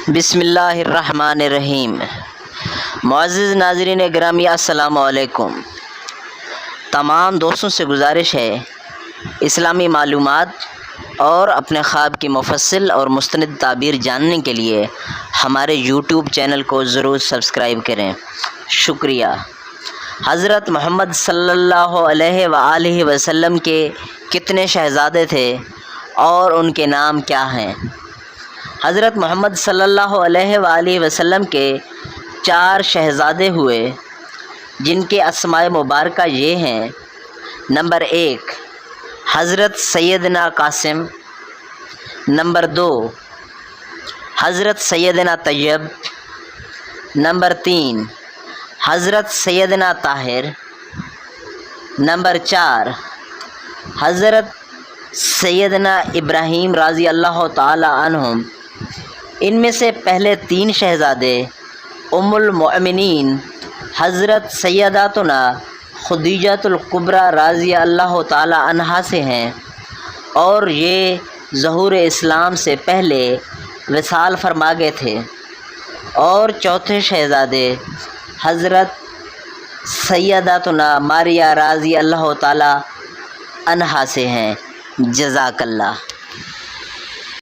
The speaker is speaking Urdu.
بسم اللہ الرحمن الرحیم۔ معزز ناظرین گرامی السلام علیکم۔ تمام دوستوں سے گزارش ہے اسلامی معلومات اور اپنے خواب کی مفصل اور مستند تعبیر جاننے کے لیے ہمارے یوٹیوب چینل کو ضرور سبسکرائب کریں، شکریہ۔ حضرت محمد صلی اللہ علیہ وآلہ وسلم کے کتنے شہزادے تھے اور ان کے نام کیا ہیں؟ حضرت محمد صلی اللہ علیہ وآلہ وسلم کے 4 شہزادے ہوئے، جن کے اسماء مبارکہ یہ ہیں: نمبر 1 حضرت سیدنا قاسم، نمبر 2 حضرت سیدنا طیب، نمبر 3 حضرت سیدنا طاہر، نمبر 4 حضرت سیدنا ابراہیم رضی اللہ تعالی عنہم۔ ان میں سے پہلے 3 شہزادے ام المؤمنین حضرت سیداتنا خدیجۃ الکبریٰ رضی اللہ تعالی عنہا سے ہیں، اور یہ ظہور اسلام سے پہلے وصال فرما گئے تھے، اور چوتھے شہزادے حضرت سیداتنا ماریہ رضی اللہ تعالی عنہا سے ہیں۔ جزاک اللہ۔